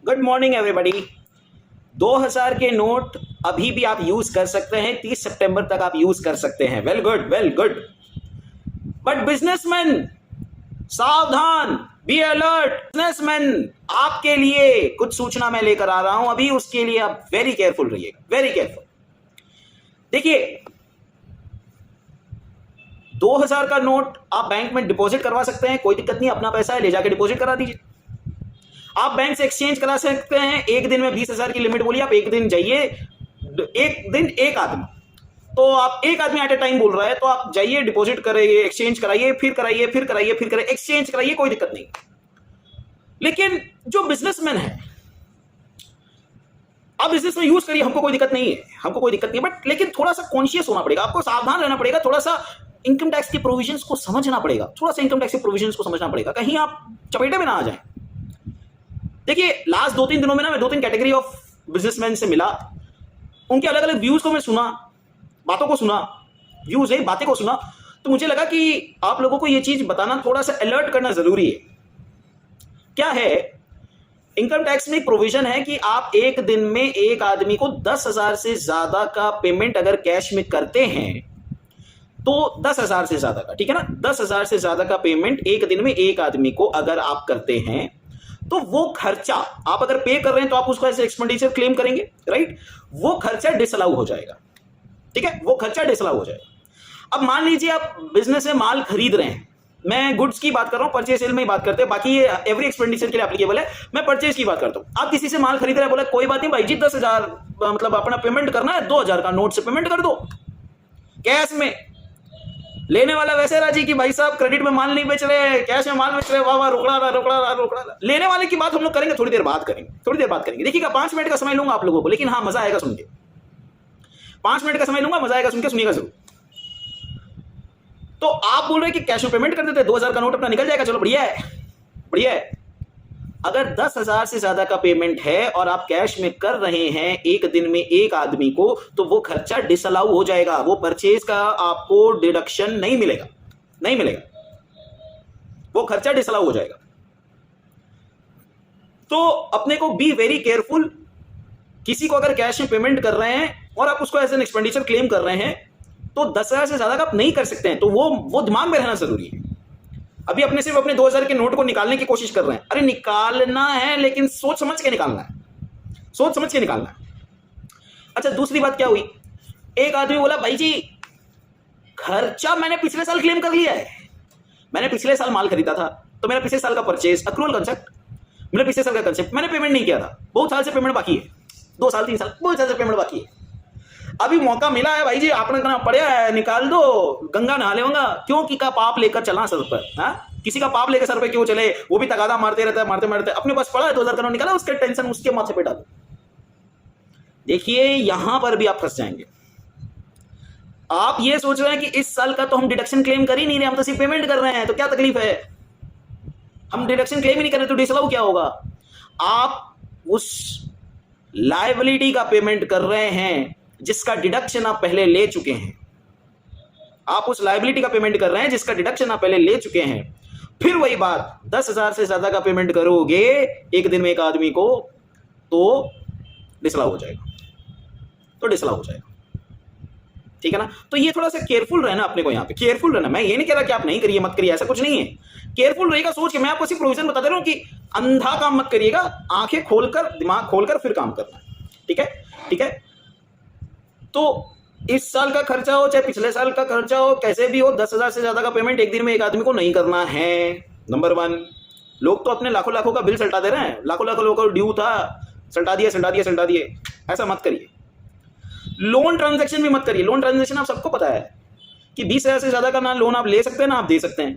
Good morning everybody. 2000 के note अभी भी आप यूज कर सकते हैं, 30 सितंबर तक आप यूज कर सकते हैं। Well good, well good. But businessman सावधान, बी अलर्ट। बिजनेसमैन, आपके लिए कुछ सूचना मैं लेकर आ रहा हूं अभी, उसके लिए आप वेरी केयरफुल रहिएगा, वेरी केयरफुल। देखिए, 2000 का नोट आप बैंक में डिपॉजिट करवा सकते हैं, कोई दिक्कत नहीं, अपना पैसा है, ले जाके डिपॉजिट करा दीजिए। आप बैंक से एक्सचेंज करा सकते हैं, एक दिन में 20,000 की लिमिट बोलिए, आप एक दिन जाइए, एक दिन एक आदमी, तो आप एक आदमी एट ए टाइम बोल रहा है, तो आप जाइए, डिपॉजिट कराइए, एक्सचेंज कराइए, फिर कराइए, फिर कराइए, फिर कराइए, एक्सचेंज कराइए, कोई दिक्कत नहीं। लेकिन जो बिजनेसमैन है, आप बिजनेस में यूज करिए, हमको कोई दिक्कत नहीं है, हमको कोई दिक्कत नहीं है, बट लेकिन थोड़ा सा कॉन्शियस होना पड़ेगा, आपको सावधान रहना पड़ेगा, थोड़ा सा इनकम टैक्स के प्रोविजंस को समझना पड़ेगा, थोड़ा सा इनकम टैक्स के प्रोविजंस को समझना पड़ेगा, कहीं आप चपेटे में ना आ जाएं। देखिए, लास्ट 2-3 दिनों में ना मैं 2-3 कैटेगरी ऑफ बिजनेसमैन से मिला, उनके अलग अलग व्यूज को मैं सुना, बातों को सुना, व्यूज है, बातें को सुना, तो मुझे लगा कि आप लोगों को यह चीज बताना, थोड़ा सा अलर्ट करना जरूरी है। क्या है, इनकम टैक्स में एक प्रोविजन है कि आप एक दिन में एक आदमी को 10,000 से ज्यादा का पेमेंट अगर कैश में करते हैं, तो 10,000 से ज्यादा का, ठीक है ना, 10,000 से ज्यादा का पेमेंट एक दिन में एक आदमी को अगर आप करते हैं, तो वो खर्चा आप अगर पे कर रहे हैं तो आप उसको ऐसे एक्सपेंडिचर क्लेम करेंगे, राइट। वो खर्चा डिसअलाउ हो जाएगा, ठीक है, वो खर्चा डिसअलाउ हो जाएगा। अब मान लीजिए आप बिजनेस में माल खरीद रहे हैं, मैं गुड्स की बात कर रहा हूं, परचेज सेल में ही बात करते हैं, बाकी ये एवरी एक्सपेंडिचर के लिए एप्लीकेबल है, मैं परचेज की बात करता हूं। आप किसी से माल खरीद रहे हैं, बोला कोई बात नहीं भाई जी, 10,000 मतलब अपना पेमेंट करना है, 2,000 का नोट से पेमेंट कर दो कैश में। लेने वाला वैसे राजी कि भाई साहब क्रेडिट में माल नहीं बेच रहे, कैश में माल बेच रहे, वाह वाह, रोकड़ा रहा, रोकड़ा रहा, रोकड़ा रहा। लेने वाले की बात हम लोग करेंगे, थोड़ी देर बात करेंगे, थोड़ी देर बात करेंगे, देखिएगा, 5 मिनट का समय लूंगा आप लोगों को, लेकिन हाँ मजा आएगा सुन के, 5 मिनट का समय लूंगा, मजा आएगा सुन के, सुनिएगा जरूर। तो आप बोल रहे हैं कि कैश में पेमेंट कर देते, 2,000 का नोट अपना निकल जाएगा, चलो बढ़िया है, बढ़िया है। अगर 10,000 से ज्यादा का पेमेंट है और आप कैश में कर रहे हैं एक दिन में एक आदमी को, तो वो खर्चा डिसअलाउ हो जाएगा, वो परचेज का आपको डिडक्शन नहीं मिलेगा, नहीं मिलेगा, वो खर्चा डिसअलाउ हो जाएगा। तो अपने को बी वेरी केयरफुल। किसी को अगर कैश में पेमेंट कर रहे हैं और आप उसको एज एन एक्सपेंडिचर क्लेम कर रहे हैं, तो 10,000 से ज्यादा का आप नहीं कर सकते हैं, तो वो दिमाग में रहना जरूरी है। अभी अपने सिर्फ अपने 2,000 के नोट को निकालने की कोशिश कर रहे हैं, अरे निकालना है, लेकिन सोच समझ के निकालना है, सोच समझ के निकालना है। अच्छा, दूसरी बात क्या हुई, एक आदमी बोला भाई जी खर्चा मैंने पिछले साल क्लेम कर लिया है, मैंने पिछले साल माल खरीदा था, तो मेरा पिछले साल का परचेज अक्रूवल कंसेप्ट, मेरा पिछले साल का कंसेप्ट, मैंने पेमेंट नहीं किया था, बहुत साल से पेमेंट बाकी है, 2 साल 3 साल बहुत साल से पेमेंट बाकी है। अभी मौका मिला है भाई जी, आपने कहना पड़ेगा है, निकाल दो, गंगा नहा लेगा, क्यों कि का पाप लेकर चला सर पर, हाँ, किसी का पाप लेकर सर पे क्यों चले, वो भी तगादा मारते रहता है, मारते मारते अपने पास पड़ा है 2,000 का नोट निकाला, उसके टेंशन उसके माथे पे डालो। देखिए, यहां पर भी आप फंस जाएंगे। आप ये सोच रहे हैं कि इस साल का तो हम डिडक्शन क्लेम कर ही नहीं रहे, हम तो सिर्फ पेमेंट कर रहे हैं, तो क्या तकलीफ है, हम डिडक्शन क्लेम ही नहीं कर रहे तो डिसअलाउ क्या होगा। आप उस लायबिलिटी का पेमेंट कर रहे हैं जिसका डिडक्शन आप पहले ले चुके हैं, आप उस लायबिलिटी का पेमेंट कर रहे हैं जिसका डिडक्शन आप पहले ले चुके हैं। फिर वही बात, 10,000 से ज्यादा का पेमेंट करोगे एक दिन में एक आदमी को, तो डिसअलाउ हो जाएगा, तो डिसअलाउ हो जाएगा, ठीक है ना। तो ये थोड़ा सा केयरफुल रहना, अपने को यहाँ पे केयरफुल रहना। मैं ये नहीं कह रहा कि आप नहीं करिए, मत करिए, ऐसा कुछ नहीं है, केयरफुल रहेगा सोच के। मैं आपको सिर्फ प्रोविजन बता दे रहा हूं कि अंधा काम मत करिएगा, आंखें खोलकर, दिमाग खोलकर फिर काम करना है, ठीक है, ठीक है। तो इस साल का खर्चा हो चाहे पिछले साल का खर्चा हो, कैसे भी हो, 10,000 से ज्यादा का पेमेंट एक दिन में एक आदमी को नहीं करना है, नंबर 1। लोग तो अपने लाखों लाखों का बिल सल्टा दे रहे हैं, लाखों लाखों लोगों का ड्यू था, सल्टा दिए, सल्टा दिए, सल्टा दिए, ऐसा मत करिए। लोन ट्रांजैक्शन भी मत करिए। लोन ट्रांजैक्शन आप सबको पता है कि 20,000 से ज्यादा का ना लोन आप ले सकते हैं ना आप दे सकते हैं,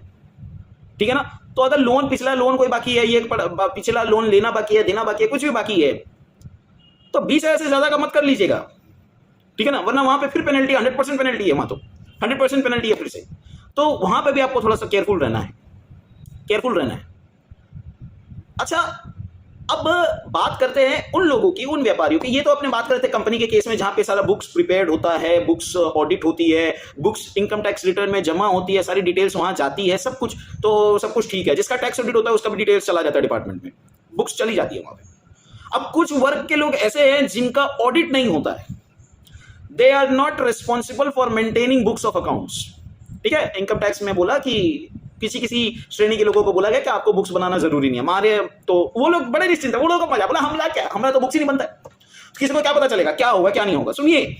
ठीक है ना। तो अगर लोन, पिछला लोन कोई बाकी है, ये पिछला लोन लेना बाकी है, देना बाकी है, कुछ भी बाकी है, तो 20,000 से ज्यादा का मत कर लीजिएगा, ठीक है ना, वरना वहां पे फिर पेनल्टी, 100% पेनल्टी है, वहां तो 100% पेनल्टी है फिर से। तो वहां पे भी आपको थोड़ा सा केयरफुल रहना है, केयरफुल रहना है। अच्छा, अब बात करते हैं उन लोगों की, उन व्यापारियों की। ये तो अपने बात करते हैं कंपनी के केस में, जहां पे सारा बुक्स प्रिपेयर्ड होता है, बुक्स ऑडिट होती है, बुक्स इनकम टैक्स रिटर्न में जमा होती है, सारी डिटेल्स वहां जाती है, सब कुछ, तो सब कुछ ठीक है। जिसका टैक्स ऑडिट होता है उसका भी डिटेल्स चला जाता है डिपार्टमेंट में, बुक्स चली जाती है वहां पे। अब कुछ वर्ग के लोग ऐसे हैं जिनका ऑडिट नहीं होता है, they are not responsible for maintaining books of accounts. ठीक है, इनकम टैक्स में बोला कि किसी किसी श्रेणी के लोगों को बोला गया कि आपको बुक्स बनाना जरूरी नहीं है, हमारे तो वो लोग बड़े निश्चिंत है, वो लोग मजा बोला हमला क्या, हमारा तो बुक्स ही नहीं बनता है, किसी को क्या पता चलेगा क्या होगा क्या नहीं होगा। सुनिए,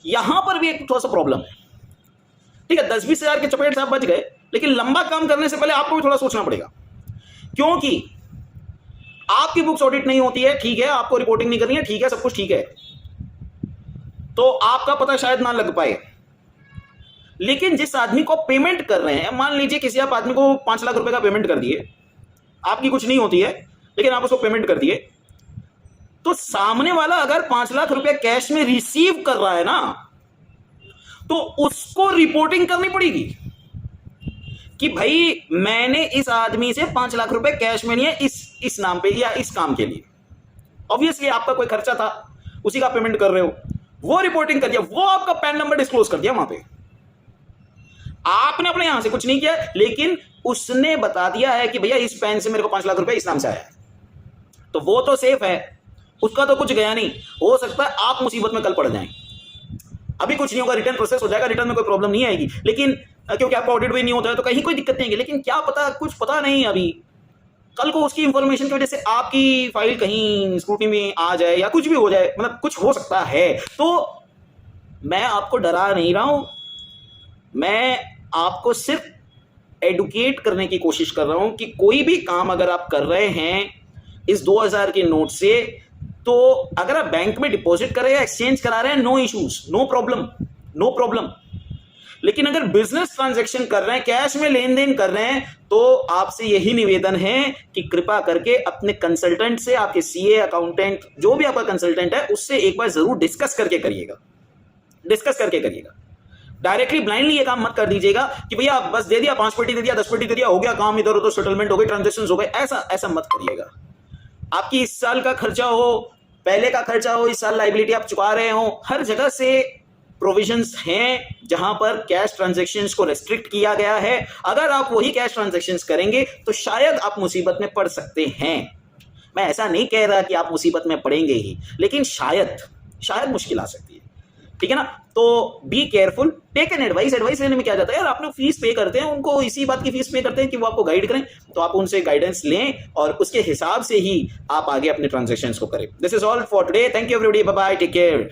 यहां पर भी एक थोड़ा सा प्रॉब्लम है। ठीक है, 10-20 हजार के चपेट से आप बच गए, लेकिन लंबा काम करने से पहले आपको भी थोड़ा सोचना पड़ेगा, क्योंकि आपकी बुक्स ऑडिट नहीं होती है, ठीक है, आपको रिपोर्टिंग नहीं करनी है, ठीक है, सब कुछ ठीक है, तो आपका पता शायद ना लग पाए। लेकिन जिस आदमी को पेमेंट कर रहे हैं, मान लीजिए किसी आप आदमी को 5 लाख रुपए का पेमेंट कर दिए, आपकी कुछ नहीं होती है, लेकिन आप उसको पेमेंट कर दिए, तो सामने वाला अगर 5 लाख रुपए कैश में रिसीव कर रहा है ना, तो उसको रिपोर्टिंग करनी पड़ेगी कि भाई मैंने इस आदमी से 5 लाख रुपए कैश में लिए इस नाम पे या इस काम के लिए। ऑब्वियसली आपका कोई खर्चा था, उसी का पेमेंट कर रहे हो, वो रिपोर्टिंग कर दिया, वो आपका पैन नंबर डिस्क्लोज कर दिया वहां पे। आपने अपने यहां से कुछ नहीं किया, लेकिन उसने बता दिया है कि भैया इस पैन से मेरे को 5 लाख रुपए इस नाम से आया है, तो वो तो सेफ है, उसका तो कुछ गया नहीं। हो सकता है आप मुसीबत में कल पड़ जाएं, अभी कुछ नहीं होगा, रिटर्न प्रोसेस हो जाएगा, रिटर्न में कोई प्रॉब्लम नहीं आएगी, लेकिन क्योंकि आपका ऑडिट भी नहीं होता है तो कहीं कोई दिक्कत नहीं आएगी। लेकिन क्या पता, कुछ पता नहीं, अभी कल को उसकी इंफॉर्मेशन की वजह से आपकी फाइल कहीं स्क्रूटनी में आ जाए या कुछ भी हो जाए, मतलब कुछ हो सकता है। तो मैं आपको डरा नहीं रहा हूं, मैं आपको सिर्फ एडुकेट करने की कोशिश कर रहा हूं कि कोई भी काम अगर आप कर रहे हैं इस 2000 के नोट से, तो अगर आप बैंक में डिपॉजिट कर रहे हैं, एक्सचेंज करा रहे हैं, no issues, no problem, no problem. लेकिन अगर बिजनेस ट्रांजैक्शन कर रहे हैं, कैश में लेन देन कर रहे हैं, तो आपसे यही निवेदन है कि कृपा करके अपने कंसल्टेंट से, आपके सीए, अकाउंटेंट, जो भी आपका कंसल्टेंट है, उससे एक बार जरूर डिस्कस करके करिएगा, डिस्कस करके करिएगा। डायरेक्टली ब्लाइंडली ये काम मत कर दीजिएगा कि भैया बस दे दिया, 5 पेटी दे दिया, 10 पेटी दे दिया, हो गया काम, इधर उधर सेटलमेंट हो गई, ट्रांजेक्शन हो गए, ऐसा मत करिएगा। आपकी इस साल का खर्चा हो, पहले का खर्चा हो, इस साल लायबिलिटी आप चुका रहे हो, हर जगह से प्रोविजंस हैं जहां पर कैश ट्रांजैक्शंस को रेस्ट्रिक्ट किया गया है। अगर आप वही कैश ट्रांजैक्शंस करेंगे तो शायद आप मुसीबत में पड़ सकते हैं। मैं ऐसा नहीं कह रहा कि आप मुसीबत में पड़ेंगे ही, लेकिन शायद मुश्किल आ सकती है। ठीक है ना, तो be careful, take an advice. Advice लेने में क्या जाता है यार, आप लोग फीस पे करते हैं, उनको इसी बात की फीस पे करते हैं कि वो आपको गाइड करें, तो आप उनसे गाइडेंस लें और उसके हिसाब से ही आप आगे अपने ट्रांजैक्शंस को करें। This is all for today, thank you everybody, bye bye, take care.